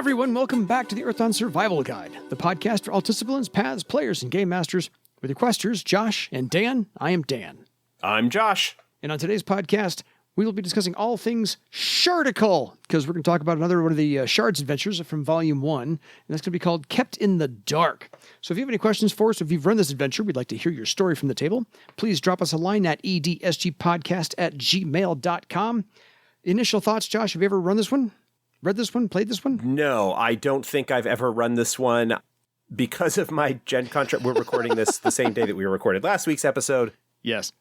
everyone, welcome back to the Earthdawn Survival Guide, the podcast for all disciplines, paths, players, and game masters. With your questers, Josh and Dan. I am Dan. I'm Josh. And on today's podcast, we will be discussing all things Shardical, because we're going to talk about another one of the Shards adventures from Volume 1, and that's going to be called Kept in the Dark. So if you have any questions for us, if you've run this adventure, we'd like to hear your story from the table. Please drop us a line at edsgpodcast@gmail.com. Initial thoughts, Josh, have you ever run this one? Read this one? Played this one? No, I don't think I've ever run this one. Because of my Gen Con trip, we're recording this the same day that we recorded last week's episode. Yes.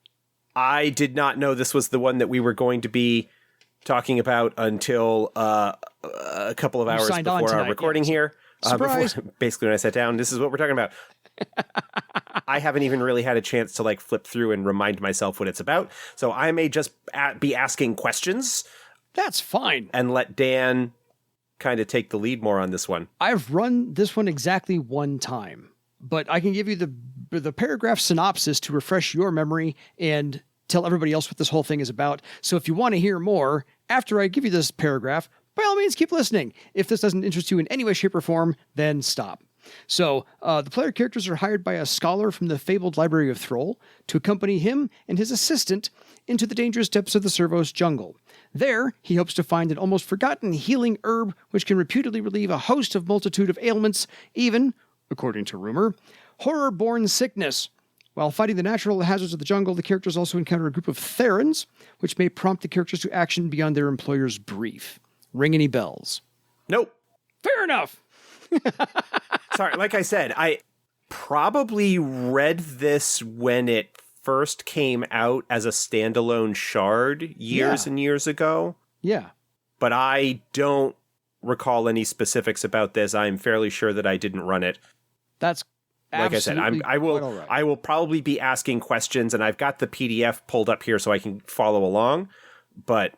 I did not know this was the one that we were going to be talking about until a couple of hours before our recording here. Surprise! Basically, when I sat down, this is what we're talking about. I haven't even really had a chance to flip through and remind myself what it's about. So I may just be asking questions. That's fine. And let Dan kind of take the lead more on this one. I've run this one exactly one time, but I can give you the paragraph synopsis to refresh your memory and tell everybody else what this whole thing is about. So if you want to hear more after I give you this paragraph, by all means, keep listening. If this doesn't interest you in any way, shape, or form, then stop. So the player characters are hired by a scholar from the fabled Library of Thrall to accompany him and his assistant into the dangerous depths of the Servos jungle. There, he hopes to find an almost forgotten healing herb which can reputedly relieve a host of multitude of ailments, even, according to rumor, horror-born sickness. While fighting the natural hazards of the jungle, the characters also encounter a group of Therans, which may prompt the characters to action beyond their employer's brief. Ring any bells? Nope. Fair enough. Sorry, like I said, I probably read this when it first came out as a standalone shard years and years ago. Yeah. But I don't recall any specifics about this. I'm fairly sure that I didn't run it. That's like I said, I will probably be asking questions, and I've got the PDF pulled up here so I can follow along. But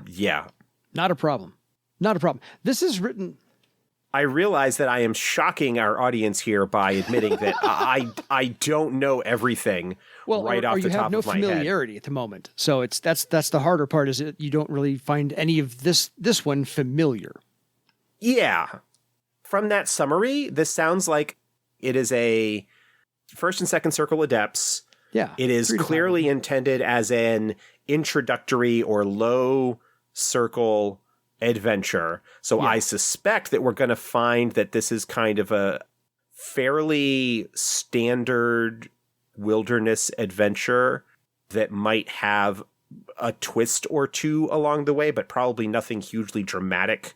yeah. Not a problem. Not a problem. This is written... I realize that I am shocking our audience here by admitting that I don't know everything right off the top of my head. Or you have no familiarity at the moment. So that's the harder part, is that you don't really find any of this one familiar. Yeah. From that summary, this sounds like it is a first and second circle adepts. Yeah. It is clearly intended as an introductory or low circle adventure. So I suspect that we're going to find that this is kind of a fairly standard wilderness adventure that might have a twist or two along the way, but probably nothing hugely dramatic.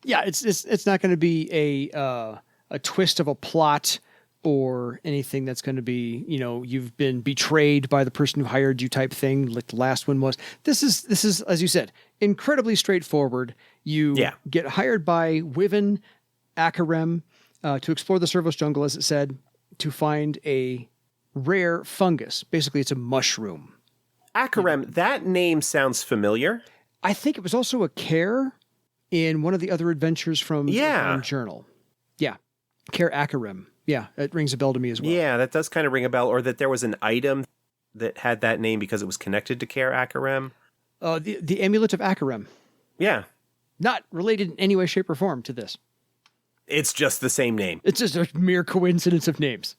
Yeah, it's not going to be a twist of a plot or anything that's going to be, you've been betrayed by the person who hired you type thing, like the last one was. This is, as you said, incredibly straightforward. You get hired by Wyvern Akarem to explore the Servos jungle, as it said, to find a rare fungus. Basically, it's a mushroom. Akarem, that name sounds familiar. I think it was also a care in one of the other adventures from the Journal. Yeah, Care Akarem. Yeah, it rings a bell to me as well. Yeah, that does kind of ring a bell. Or that there was an item that had that name because it was connected to Care Akarem. The Amulet of Akarem. Yeah. Not related in any way, shape, or form to this. It's just the same name. It's just a mere coincidence of names.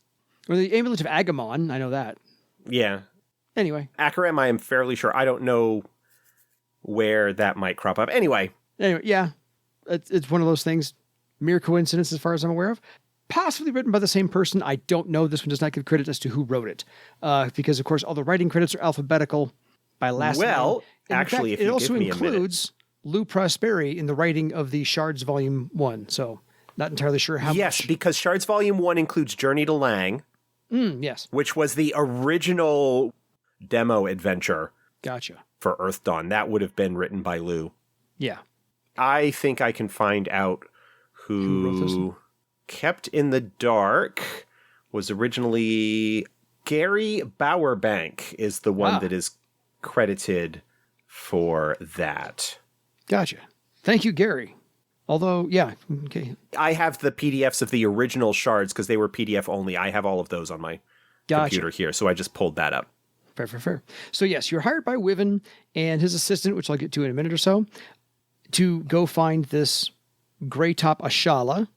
Or the Amulet of Agamon, I know that. Yeah. Anyway. Akarem, I am fairly sure. I don't know where that might crop up. Anyway, yeah. It's one of those things. Mere coincidence as far as I'm aware of. Possibly written by the same person. I don't know. This one does not give credit as to who wrote it. Because, of course, all the writing credits are alphabetical by last name. Well, actually, if you give me a minute. It also includes Lou Prosperi in the writing of the Shards Volume 1. So, not entirely sure how much. Yes, because Shards Volume 1 includes Journey to Lang. Yes. Which was the original demo adventure. Gotcha. For Earthdawn. That would have been written by Lou. Yeah. I think I can find out who wrote this? Kept in the Dark was originally Gary Bowerbank is the one that is credited for that. Gotcha. Thank you, Gary. Although, yeah, okay. I have the PDFs of the original Shards because they were PDF only. I have all of those on my computer here, so I just pulled that up. Fair. So yes, you're hired by Wyvern and his assistant, which I'll get to in a minute or so, to go find this Greytop Ashala.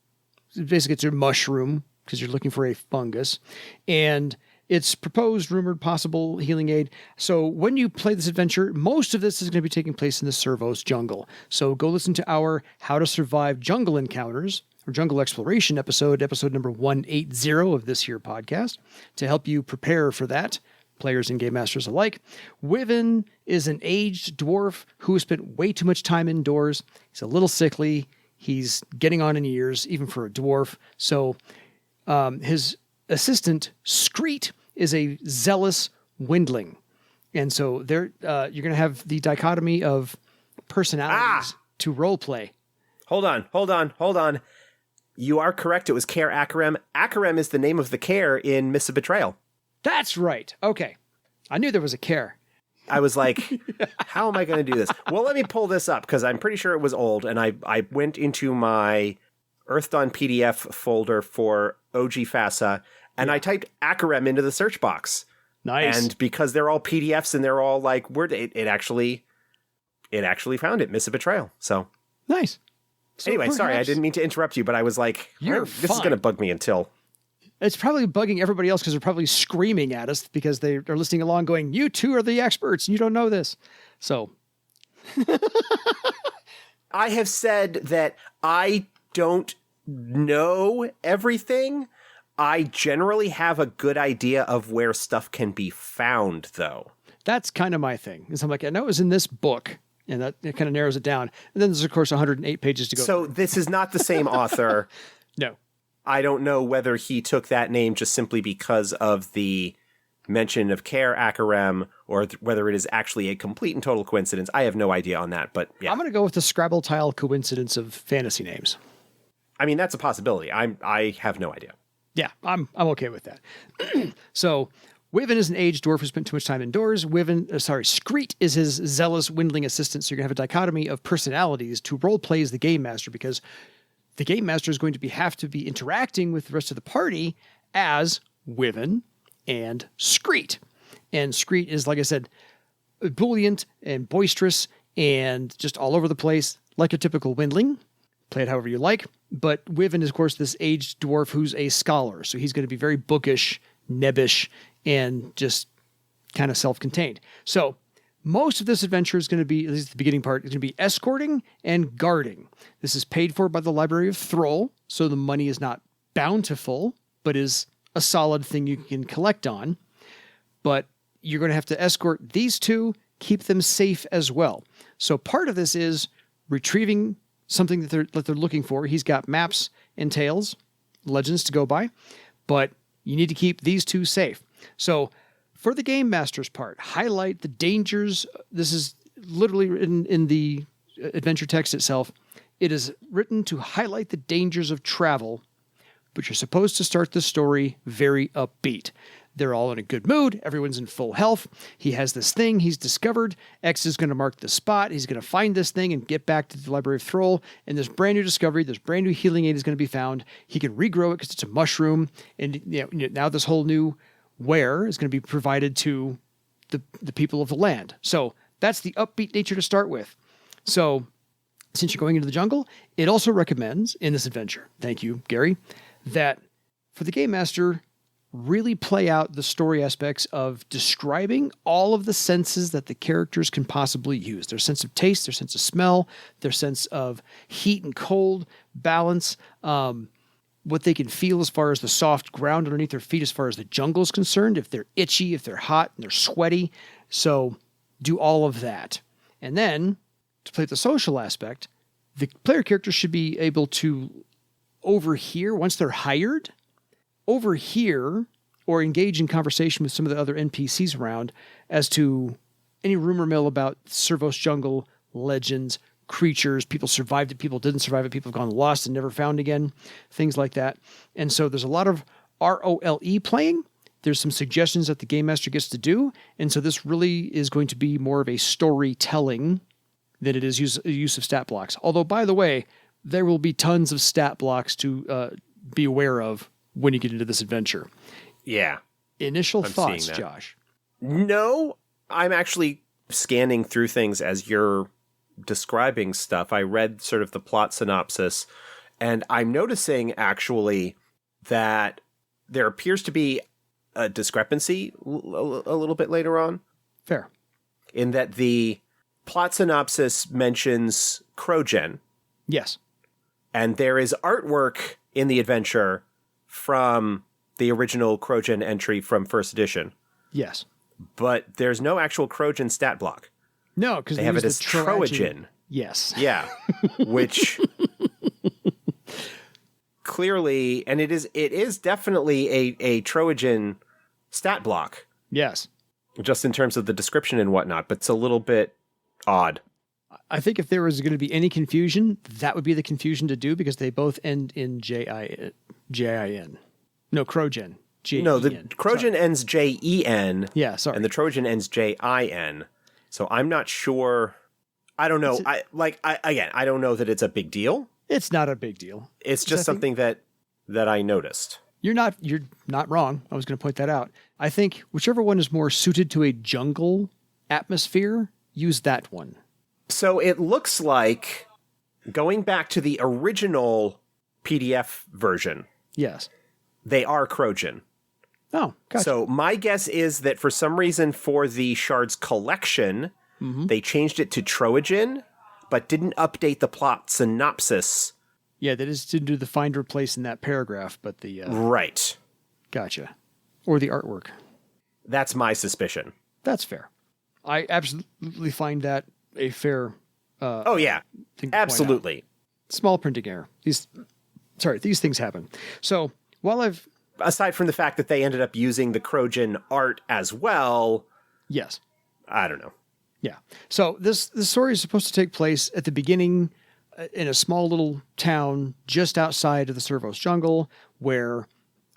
Basically, it's a mushroom because you're looking for a fungus. And it's proposed, rumored, possible healing aid. So when you play this adventure, most of this is going to be taking place in the Servos jungle. So go listen to our How to Survive Jungle Encounters or Jungle Exploration episode number 180 of this here podcast, to help you prepare for that, players and game masters alike. Wyvern is an aged dwarf who has spent way too much time indoors. He's a little sickly. He's getting on in years, even for a dwarf. So his assistant, Screet, is a zealous windling. And so there, you're going to have the dichotomy of personalities to roleplay. Hold on. You are correct. It was Care Akarem. Akarem is the name of the Care in Mists of Betrayal. That's right. Okay. I knew there was a Care. I was like, how am I going to do this? Well, let me pull this up because I'm pretty sure it was old. And I went into my Earthdawn PDF folder for OG FASA and I typed Akarem into the search box. Nice. And because they're all PDFs and they're all like, it actually found it, Mists of Betrayal. So nice. So anyway, sorry, I didn't mean to interrupt you, but I was like, this is going to bug me until... It's probably bugging everybody else because they're probably screaming at us because they are listening along going, you two are the experts and you don't know this. So... I have said that I don't know everything. I generally have a good idea of where stuff can be found, though. That's kind of my thing. Is I'm like, I know it was in this book. And that it kind of narrows it down. And then there's, of course, 108 pages to go. So this is not the same author. No. I don't know whether he took that name just simply because of the mention of Care Akarem or whether it is actually a complete and total coincidence. I have no idea on that, but yeah. I'm going to go with the Scrabble tile coincidence of fantasy names. I mean, that's a possibility. I have no idea. Yeah, I'm okay with that. So... Wyvern is an aged dwarf who spent too much time indoors. Screet is his zealous windling assistant. So you're going to have a dichotomy of personalities to role play as the game master, because the game master is going to have to be interacting with the rest of the party as Wyvern and Screet. And Screet is, like I said, ebullient and boisterous and just all over the place, like a typical windling. Play it however you like. But Wyvern is, of course, this aged dwarf who's a scholar. So he's going to be very bookish, nebbish, and just kind of self-contained. So most of this adventure is going to be, at least the beginning part, is going to be escorting and guarding. This is paid for by the Library of Thrall, so the money is not bountiful, but is a solid thing you can collect on. But you're going to have to escort these two, keep them safe as well. So part of this is retrieving something that they're looking for. He's got maps and tales, legends to go by, but you need to keep these two safe. So for the game master's part, highlight the dangers. This is literally written in the adventure text itself. It is written to highlight the dangers of travel, but you're supposed to start the story very upbeat. They're all in a good mood. Everyone's in full health. He has this thing he's discovered. X is going to mark the spot. He's going to find this thing and get back to the Library of Thrall. And this brand new discovery, this brand new healing aid is going to be found. He can regrow it because it's a mushroom. And now this whole new ware is going to be provided to the people of the land. So that's the upbeat nature to start with. So since you're going into the jungle, it also recommends in this adventure, thank you, Gary, that for the game master, really play out the story aspects of describing all of the senses that the characters can possibly use. Their sense of taste, their sense of smell, their sense of heat and cold, balance, what they can feel as far as the soft ground underneath their feet as far as the jungle is concerned, if they're itchy, if they're hot, and they're sweaty. So do all of that. And then, to play the social aspect, the player characters should be able to overhear, once they're hired, overhear or engage in conversation with some of the other NPCs around as to any rumor mill about Servos jungle, legends, creatures, people survived it, people didn't survive it, people have gone lost and never found again, things like that. And so there's a lot of ROLE playing. There's some suggestions that the game master gets to do. And so this really is going to be more of a storytelling than it is use of stat blocks. Although, by the way, there will be tons of stat blocks to be aware of when you get into this adventure. Yeah. Initial thoughts, Josh? No, I'm actually scanning through things as you're describing stuff, I read sort of the plot synopsis, and I'm noticing actually that there appears to be a discrepancy a little bit later on. Fair. In that the plot synopsis mentions crojen. Yes. And there is artwork in the adventure from the original crojen entry from first edition. Yes. But there's no actual crojen stat block. No, because they have it as troajin. Yes. Yeah. Which clearly, and it is definitely a troajin stat block. Yes. Just in terms of the description and whatnot, but it's a little bit odd. I think if there was going to be any confusion, that would be the confusion to do, because they both end in J-I-N. No, crojen. J-E-N. No, the crojen ends J-E-N. Yeah, sorry. And the trojan ends J-I-N. So I'm not sure. I don't know. I don't know that it's a big deal. It's not a big deal. It's just something that I noticed. You're not wrong. I was going to point that out. I think whichever one is more suited to a jungle atmosphere, use that one. So it looks like, going back to the original PDF version. Yes. They are crojen. Oh, gotcha. So my guess is that for some reason for the Shards collection, they changed it to troajin, but didn't update the plot synopsis. Yeah, that is to do the find replace in that paragraph, but the... Right. Gotcha. Or the artwork. That's my suspicion. That's fair. I absolutely find that a fair... oh, yeah. Absolutely. Small printing error. These things happen. So, while I've... Aside from the fact that they ended up using the crojen art as well... Yes. I don't know. Yeah. So, this story is supposed to take place at the beginning in a small little town just outside of the Servos jungle, where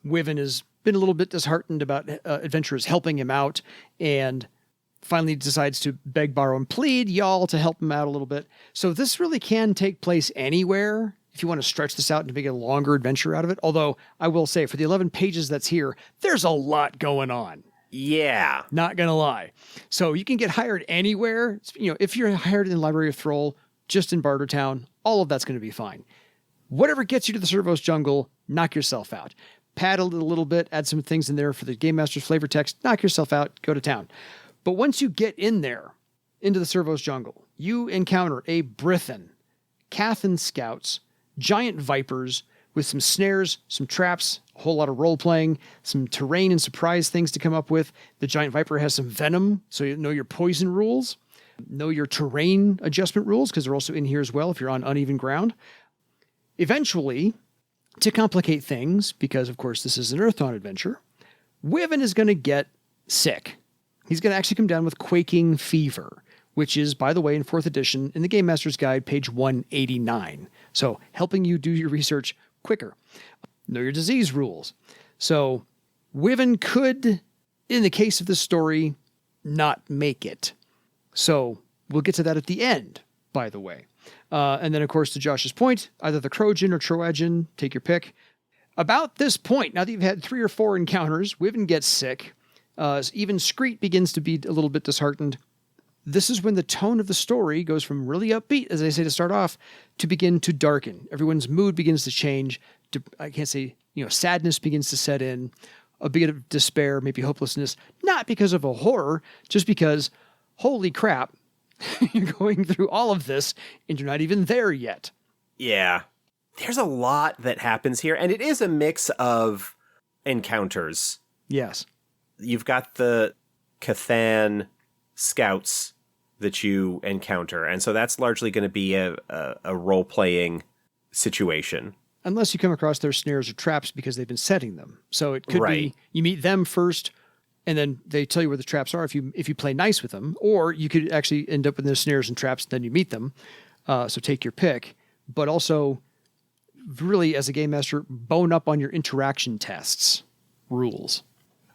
Wyvern has been a little bit disheartened about adventurers helping him out, and finally decides to beg, borrow, and plead y'all to help him out a little bit. So this really can take place anywhere if you want to stretch this out and make a longer adventure out of it. Although I will say, for the 11 pages that's here, there's a lot going on. Yeah. Not going to lie. So you can get hired anywhere. If you're hired in Library of Thrall, just in Bartertown, all of that's going to be fine. Whatever gets you to the Servos jungle, knock yourself out. Paddle it a little bit, add some things in there for the Game Master's flavor text, knock yourself out, go to town. But once you get in there, into the Servos jungle, you encounter a Brithen, Cathan scouts, giant vipers with some snares, some traps, a whole lot of role-playing, some terrain and surprise things to come up with. The giant viper has some venom, so you know your poison rules, know your terrain adjustment rules, because they're also in here as well if you're on uneven ground. Eventually, to complicate things, because of course this is an Earthdawn adventure, Wyvern is going to get sick. He's going to actually come down with quaking fever, which is, by the way, in 4th edition in the Game Master's Guide, page 189. So helping you do your research quicker. Know your disease rules. So Wyvern could, in the case of this story, not make it. So we'll get to that at the end, by the way. And then, of course, to Josh's point, either the crojen or troajin, take your pick. About this point, now that you've had 3 or 4 encounters, Wyvern gets sick. Even Screet begins to be a little bit disheartened. This is when the tone of the story goes from really upbeat, as I say to start off, to begin to darken. Everyone's mood begins to change. Sadness begins to set in. A bit of despair, maybe hopelessness. Not because of a horror, just because, holy crap, you're going through all of this and you're not even there yet. Yeah. There's a lot that happens here, and it is a mix of encounters. Yes. You've got the Cathan scouts that you encounter, and so that's largely going to be a role-playing situation. Unless you come across their snares or traps because they've been setting them. So it could be you meet them first, and then they tell you where the traps are if you play nice with them, or you could actually end up with their snares and traps, and then you meet them. So take your pick. But also, really, as a game master, bone up on your interaction tests rules.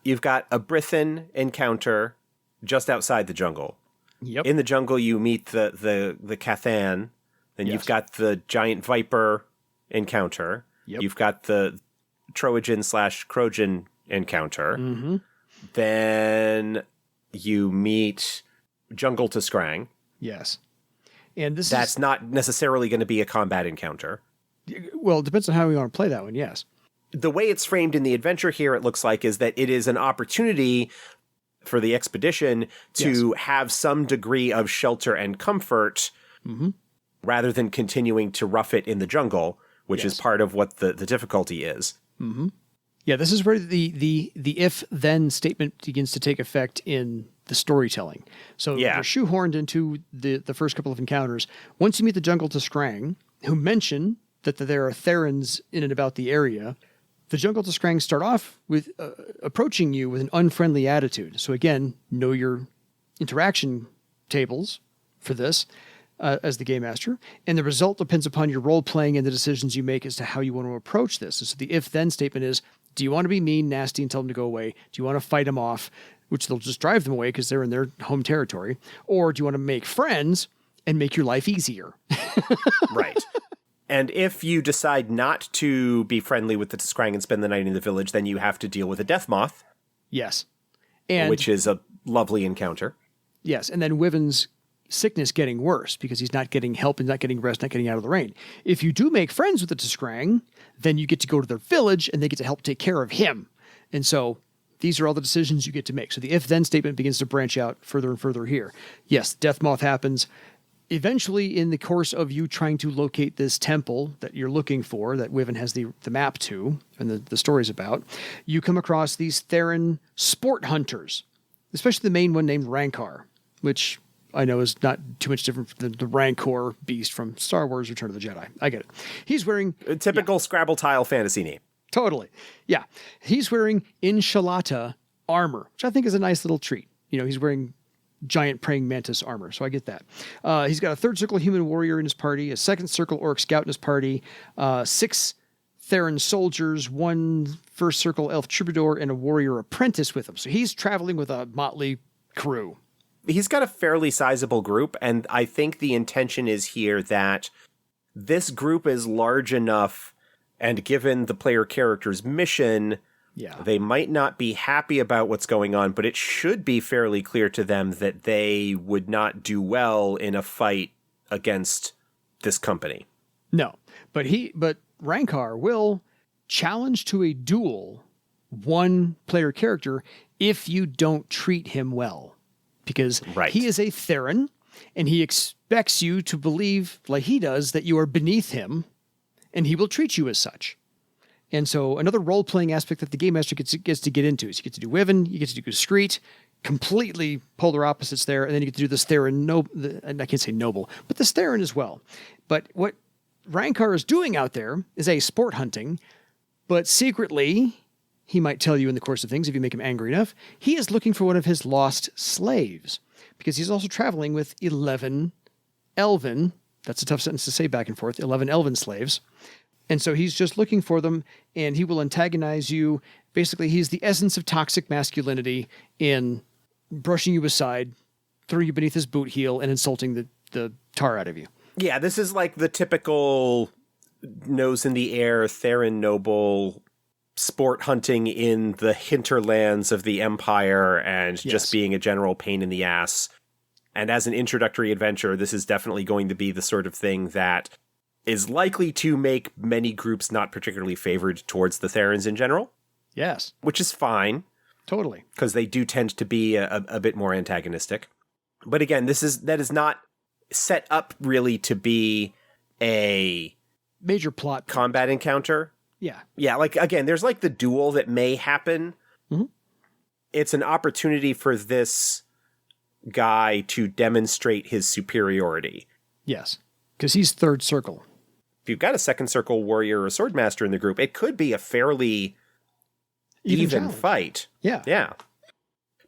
You've got a Brithen encounter just outside the jungle. Yep. In the jungle, you meet the Cathan. Then you've got the giant viper encounter. Yep. You've got the troajin/crojen encounter. Mm-hmm. Then you meet Jungle to Scrang. Yes. And that's not necessarily going to be a combat encounter. Well, it depends on how we want to play that one, yes. The way it's framed in the adventure here, it looks like, is that it is an opportunity for the expedition to have some degree of shelter and comfort rather than continuing to rough it in the jungle, which is part of what the difficulty is. Mm-hmm. Yeah, this is where the if-then statement begins to take effect in the storytelling. So you're shoehorned into the first couple of encounters. Once you meet the Jungle Tiskrang, who mention that there are Therans in and about the area, the Jungle Tiskrang start off with approaching you with an unfriendly attitude. So again, know your interaction tables for this as the game master, and the result depends upon your role playing and the decisions you make as to how you want to approach this. And so the if-then statement is, do you want to be mean, nasty, and tell them to go away? Do you want to fight them off, which they'll just drive them away because they're in their home territory? Or do you want to make friends and make your life easier? Right. And if you decide not to be friendly with the Tiskrang and spend the night in the village, then you have to deal with a death moth. Yes. Which is a lovely encounter. Yes, and then Wyvern's sickness getting worse because he's not getting help and not getting rest, not getting out of the rain. If you do make friends with the Tiskrang, then you get to go to their village and they get to help take care of him. And so these are all the decisions you get to make. So the if-then statement begins to branch out further and further here. Yes, death moth happens. Eventually, in the course of you trying to locate this temple that you're looking for, that Wyvern has the map to, and the story's about, you come across these Theran sport hunters, especially the main one named Rancor, which I know is not too much different than the Rancor beast from Star Wars Return of the Jedi. I get it. He's wearing... a typical Scrabble tile fantasy name. Totally. Yeah. He's wearing Inshalata armor, which I think is a nice little treat. You know, he's wearing giant praying mantis armor, so I get that. He's got a third circle human warrior in his party, a second circle orc scout in his party, 6 Theran soldiers, 1 first circle elf troubadour, and a warrior apprentice with him. So he's traveling with a motley crew. He's got a fairly sizable group, and I think the intention is here that this group is large enough, and given the player character's mission, they might not be happy about what's going on, but it should be fairly clear to them that they would not do well in a fight against this company. No, but Rancor will challenge to a duel one player character if you don't treat him well. Because he is a Theran, and he expects you to believe, like he does, that you are beneath him, and he will treat you as such. And so another role-playing aspect that the Game Master gets to get into is you get to do Wyvern, you get to do Screet, completely polar opposites there, and then you get to do this Theran, I can't say noble, but this Theran as well. But what Rancor is doing out there is a sport hunting, but secretly, he might tell you in the course of things, if you make him angry enough, he is looking for one of his lost slaves, because he's also traveling with 11 elven, that's a tough sentence to say back and forth, 11 elven slaves. And so he's just looking for them, and he will antagonize you. Basically, he's the essence of toxic masculinity in brushing you aside, throwing you beneath his boot heel, and insulting the tar out of you. Yeah, this is like the typical nose in the air, Theran noble, sport hunting in the hinterlands of the Empire, and just being a general pain in the ass. And as an introductory adventure, this is definitely going to be the sort of thing that is likely to make many groups not particularly favored towards the Therans in general. Yes. Which is fine. Totally. Because they do tend to be a bit more antagonistic. But again, that is not set up really to be a major plot combat encounter. Yeah. Yeah, like, again, there's like the duel that may happen. Mm-hmm. It's an opportunity for this guy to demonstrate his superiority. Yes, because he's third circle. If you've got a second circle warrior or swordmaster in the group, it could be a fairly even fight. Yeah. Yeah.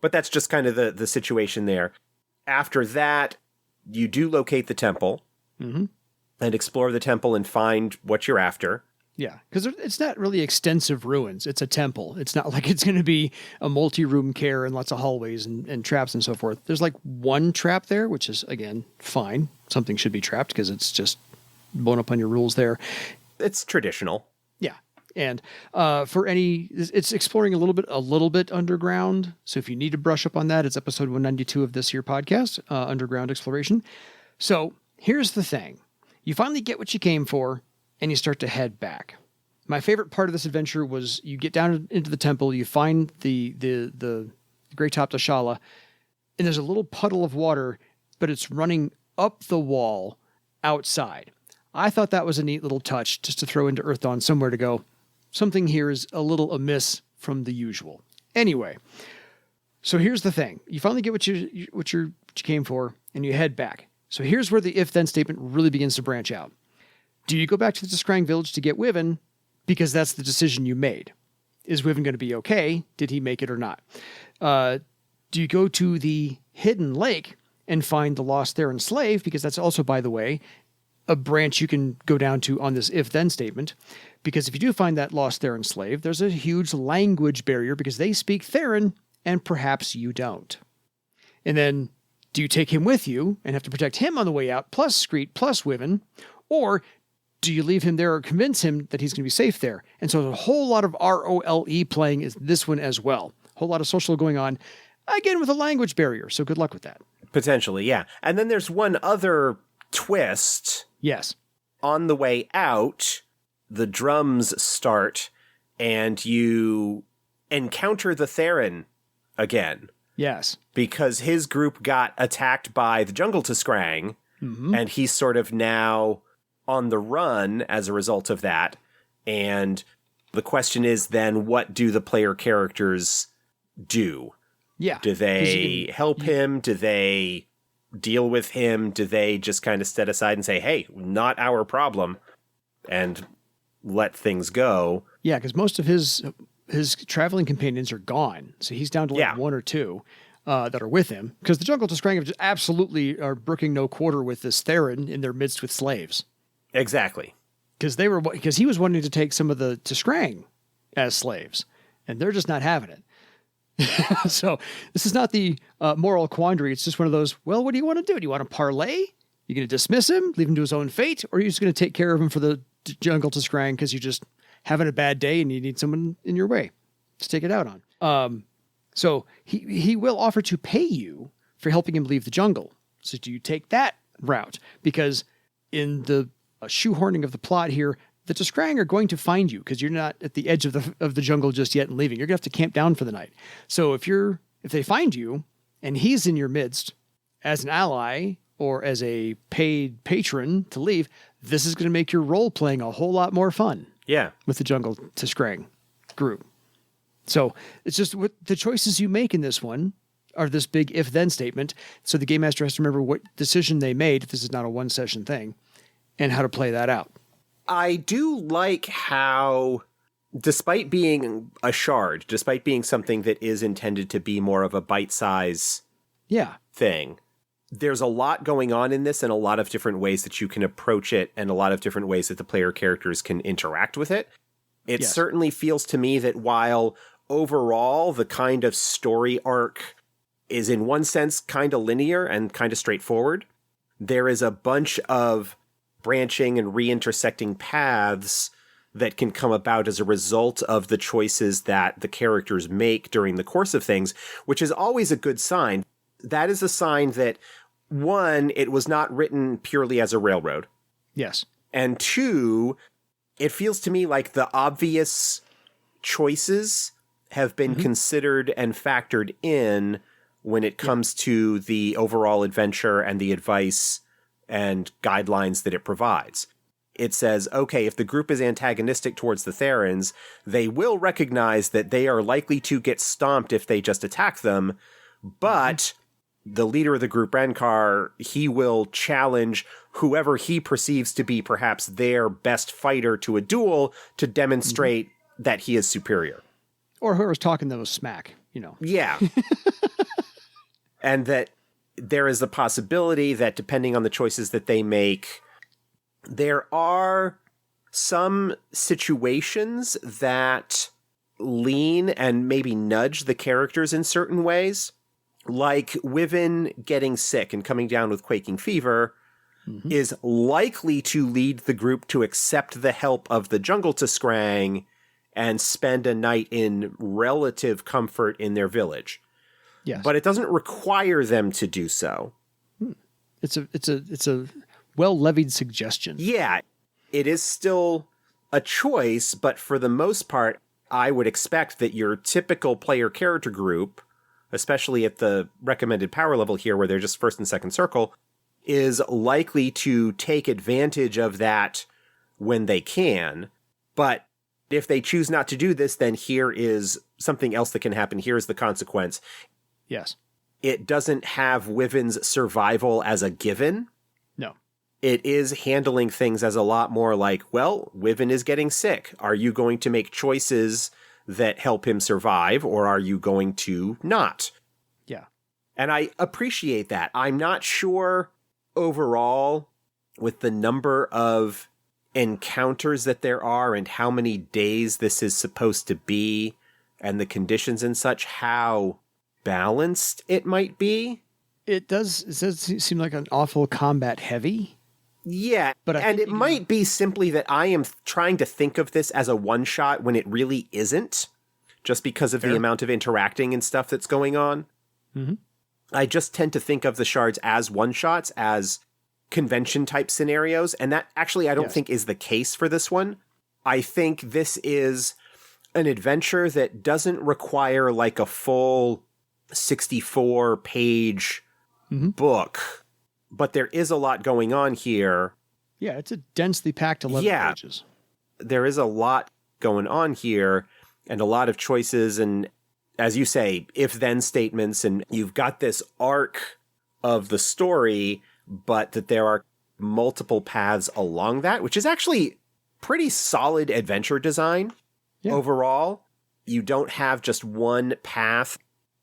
But that's just kind of the situation there. After that, you do locate the temple and explore the temple and find what you're after. Yeah, because it's not really extensive ruins. It's a temple. It's not like it's going to be a multi-room care and lots of hallways and traps and so forth. There's like one trap there, which is, again, fine. Something should be trapped because it's just blown up on your rules there. It's traditional. Yeah. And it's exploring a little bit underground. So if you need to brush up on that, it's episode 192 of this here podcast, Underground Exploration. So Here's the thing. You finally get what you came for, and you start to head back. My favorite part of this adventure was you get down into the temple, you find the Great Top Tashala, and there's a little puddle of water, but it's running up the wall outside. I thought that was a neat little touch just to throw into Earthdawn somewhere to go. Something here is a little amiss from the usual. Anyway, so here's the thing. You finally get what you came for, and you head back. So here's where the if-then statement really begins to branch out. Do you go back to the Tiskrang village to get Wyvern? Because that's the decision you made. Is Wyvern going to be okay? Did he make it or not? Do you go to the hidden lake and find the lost Theran slave? Because that's also, by the way, a branch you can go down to on this if-then statement. Because if you do find that lost Theran slave, there's a huge language barrier because they speak Theran and perhaps you don't. And then, do you take him with you and have to protect him on the way out, plus Screet, plus Wyvern? Or do you leave him there or convince him that he's going to be safe there? And so there's a whole lot of ROLE playing is this one as well. A whole lot of social going on, again, with a language barrier. So good luck with that. Potentially, yeah. And then there's one other twist. Yes. On the way out, the drums start and you encounter the Theran again. Yes. Because his group got attacked by the Jungle Tiskrang, and he's sort of now on the run as a result of that. And the question is then, what do the player characters do? Yeah. Do they help him? Do they deal with him? Do they just kind of step aside and say, hey, not our problem, and let things go? Yeah, because most of his traveling companions are gone. So he's down to like one or two that are with him. Because the Jungle Tiskrang have just absolutely are brooking no quarter with this Theran in their midst with slaves. Exactly. Because he was wanting to take some of the Tiskrang as slaves, and they're just not having it. So this is not the moral quandary. It's just one of those, well, what do you want to do? Do you want to parlay? You're going to dismiss him, leave him to his own fate, or are you just going to take care of him for the Jungle Tiskrang because you're just having a bad day and you need someone in your way to take it out on? So he will offer to pay you for helping him leave the jungle. So do you take that route? Because in the shoehorning of the plot here, the Tiskrang are going to find you because you're not at the edge of the jungle just yet and leaving. You're going to have to camp down for the night. So if they find you and he's in your midst as an ally or as a paid patron to leave, this is going to make your role playing a whole lot more fun. Yeah. With the Jungle Tiskrang group. So it's just what the choices you make in this one are this big if-then statement. So the game master has to remember what decision they made, if this is not a one-session thing, and how to play that out. I do like how, despite being a shard, despite being something that is intended to be more of a bite-size thing, there's a lot going on in this and a lot of different ways that you can approach it and a lot of different ways that the player characters can interact with it. It certainly feels to me that while overall the kind of story arc is in one sense kind of linear and kind of straightforward, there is a bunch of branching and reintersecting paths that can come about as a result of the choices that the characters make during the course of things, which is always a good sign. That is a sign that, one, it was not written purely as a railroad. Yes. And two, it feels to me like the obvious choices have been considered and factored in when it comes to the overall adventure and the advice and guidelines that it provides. It says, okay, if the group is antagonistic towards the Therans, they will recognize that they are likely to get stomped if they just attack them, but the leader of the group, Renkar, he will challenge whoever he perceives to be perhaps their best fighter to a duel to demonstrate that he is superior. Or whoever's talking those smack, you know. Yeah. And that there is the possibility that depending on the choices that they make, there are some situations that lean and maybe nudge the characters in certain ways. Like Wyvern getting sick and coming down with quaking fever is likely to lead the group to accept the help of the Jungle Tiskrang and spend a night in relative comfort in their village. Yes. But it doesn't require them to do so. It's a well-levied suggestion. Yeah, it is still a choice, but for the most part, I would expect that your typical player character group, especially at the recommended power level here where they're just first and second circle, is likely to take advantage of that when they can. But if they choose not to do this, then here is something else that can happen. Here's the consequence. Yes. It doesn't have Wyvern's survival as a given. No. It is handling things as a lot more like, well, Wyvern is getting sick. Are you going to make choices that help him survive, or are you going to not? Yeah. And I appreciate that. I'm not sure overall with the number of encounters that there are and how many days this is supposed to be and the conditions and such, how balanced it might be. It does seem like an awful combat heavy. Yeah, but it might be simply that I am trying to think of this as a one-shot when it really isn't, just because of the amount of interacting and stuff that's going on. Mm-hmm. I just tend to think of the shards as one-shots, as convention-type scenarios, and that actually I don't think is the case for this one. I think this is an adventure that doesn't require like a full 64-page book, but there is a lot going on here. Yeah, it's a densely packed 11 pages. There is a lot going on here and a lot of choices and, as you say, if-then statements, and you've got this arc of the story, but that there are multiple paths along that, which is actually pretty solid adventure design overall. You don't have just one path.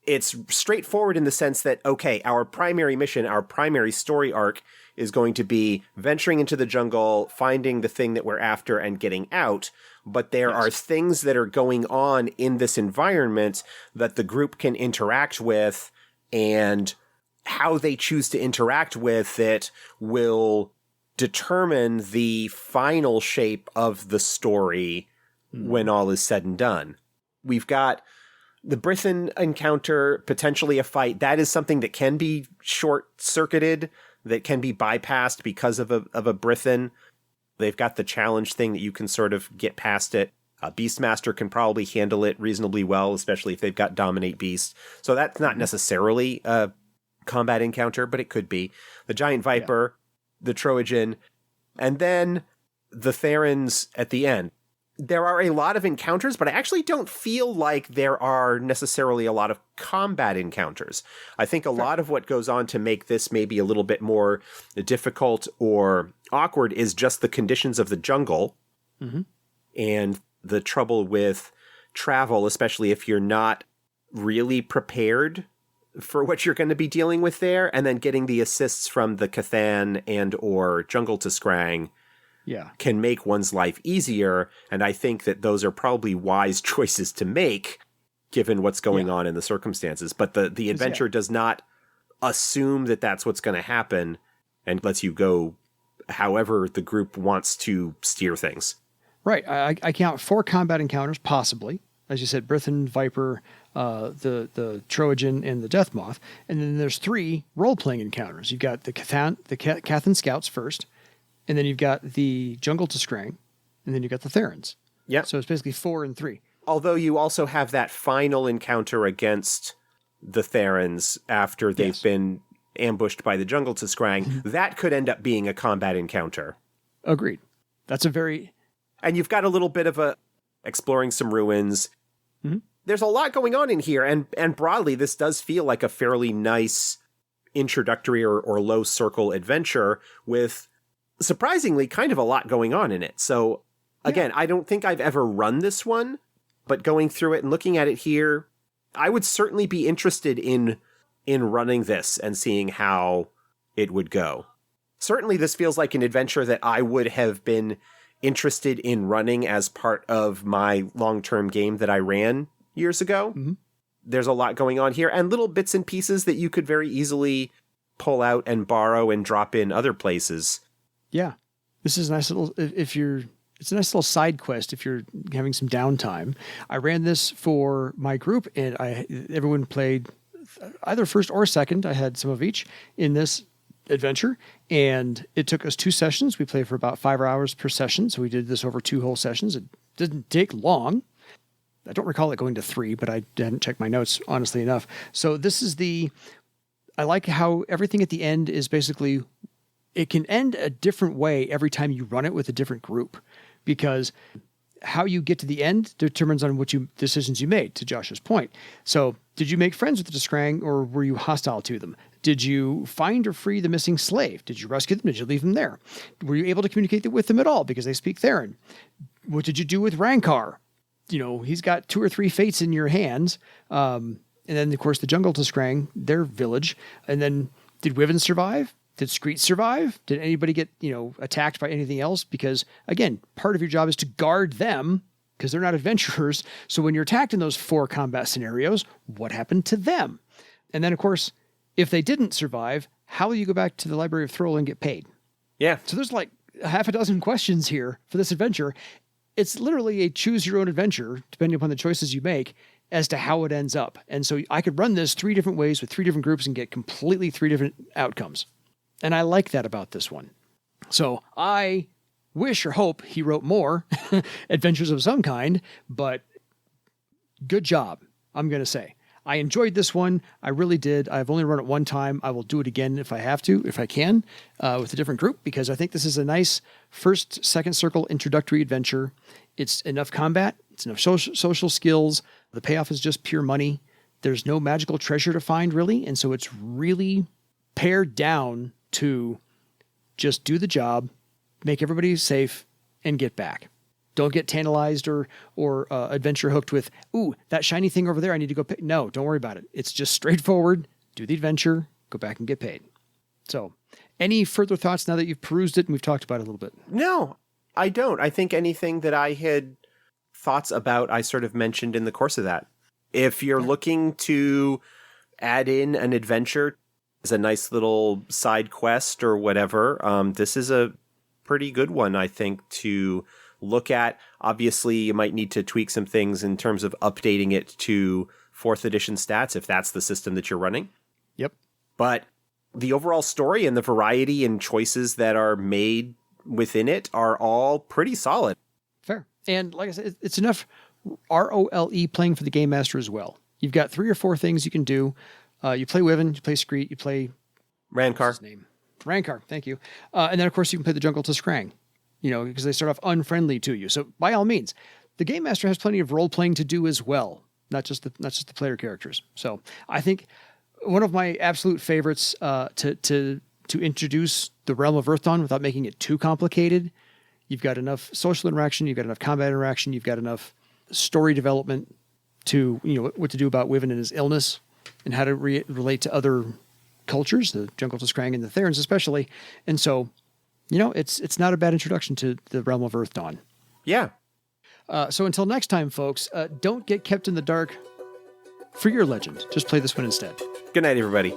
It's straightforward in the sense that, okay, our primary mission, our primary story arc is going to be venturing into the jungle, finding the thing that we're after, and getting out. But there are things that are going on in this environment that the group can interact with, and how they choose to interact with it will determine the final shape of the story when all is said and done. We've got the Brithen encounter, potentially a fight. That is something that can be short-circuited, that can be bypassed because of a Brithen. They've got the challenge thing that you can sort of get past it. Beastmaster can probably handle it reasonably well, especially if they've got Dominate Beast. So that's not necessarily a combat encounter, but it could be. The Giant Viper, the Trojan, and then the Therans at the end. There are a lot of encounters, but I actually don't feel like there are necessarily a lot of combat encounters. I think a lot of what goes on to make this maybe a little bit more difficult or awkward is just the conditions of the jungle and the trouble with travel, especially if you're not really prepared for what you're going to be dealing with there, and then getting the assists from the Cathan and or Jungle to Scrang can make one's life easier, and I think that those are probably wise choices to make, given what's going on in the circumstances. But the adventure does not assume that that's what's going to happen, and lets you go however the group wants to steer things. Right. I count 4 combat encounters, possibly. As you said, Brithen, Viper, the Trojan, and the Death Moth. And then there's 3 role-playing encounters. You've got the Cathan Scouts first, and then you've got the Jungle to Scrang, and then you've got the Therans. Yeah. So it's basically 4 and 3. Although you also have that final encounter against the Therans after they've been ambushed by the Jungle to Scrang. That could end up being a combat encounter. Agreed. That's a very... And you've got a little bit of exploring some ruins. There's a lot going on in here, and broadly, this does feel like a fairly nice introductory or low circle adventure with surprisingly kind of a lot going on in it. So again, I don't think I've ever run this one, but going through it and looking at it here, I would certainly be interested in running this and seeing how it would go. Certainly this feels like an adventure that I would have been interested in running as part of my long-term game that I ran years ago. There's a lot going on here, and little bits and pieces that you could very easily pull out and borrow and drop in other places. Yeah. This is a nice little, it's a nice little side quest if you're having some downtime. I ran this for my group, and everyone played either first or second. I had some of each in this adventure, and it took us 2 sessions. We played for about 5 hours per session, so we did this over 2 whole sessions. It didn't take long. I don't recall it going to 3, but I hadn't checked my notes, honestly enough. So this is I like how everything at the end is basically, it can end a different way every time you run it with a different group, because how you get to the end determines on what decisions you made, to Josh's point. So did you make friends with the Diskrang, or were you hostile to them? Did you find or free the missing slave? Did you rescue them? Did you leave them there? Were you able to communicate with them at all because they speak Theran? What did you do with Rankar? He's got 2 or 3 fates in your hands. And then, of course, the Jungle Diskrang, their village. And then did Wyvern survive? Did Screet survive? Did anybody get, attacked by anything else? Because, again, part of your job is to guard them because they're not adventurers. So when you're attacked in those 4 combat scenarios, what happened to them? And then, of course, if they didn't survive, how will you go back to the Library of Thrall and get paid? Yeah. So there's like half a dozen questions here for this adventure. It's literally a choose your own adventure, depending upon the choices you make, as to how it ends up. And so I could run this 3 different ways with 3 different groups and get completely 3 different outcomes. And I like that about this one. So I wish or hope he wrote more adventures of some kind, but good job, I'm going to say. I enjoyed this one. I really did. I've only run it 1 time. I will do it again if I have to, if I can, with a different group, because I think this is a nice first, second circle introductory adventure. It's enough combat. It's enough social skills. The payoff is just pure money. There's no magical treasure to find, really. And so it's really pared down to just do the job, make everybody safe, and get back. Don't get tantalized or adventure hooked with, ooh, that shiny thing over there, I need to go pay. No, don't worry about it. It's just straightforward. Do the adventure, go back and get paid. So, any further thoughts now that you've perused it and we've talked about it a little bit? No, I don't. I think anything that I had thoughts about, I sort of mentioned in the course of that. If you're looking to add in an adventure as a nice little side quest or whatever, this is a pretty good one, I think, to look at. Obviously, you might need to tweak some things in terms of updating it to 4th edition stats if that's the system that you're running. Yep. But the overall story and the variety and choices that are made within it are all pretty solid. Fair. And like I said, it's enough ROLE playing for the Game Master as well. You've got 3 or 4 things you can do. You play Wyvern, you play Screet, you play... Rankar. What's his name? Rankar, thank you. And then, of course, you can play the Jungle Diskrang, because they start off unfriendly to you. So, by all means, the Game Master has plenty of role-playing to do as well, not just the player characters. So, I think one of my absolute favorites to introduce the realm of Earthdawn without making it too complicated. You've got enough social interaction, you've got enough combat interaction, you've got enough story development to, what to do about Wyvern and his illness and how to relate to other cultures, the Jungle Diskrang and the Therans especially. And so, it's not a bad introduction to the realm of Earthdawn. Yeah. So until next time, folks, don't get kept in the dark for your legend. Just play this one instead. Good night, everybody.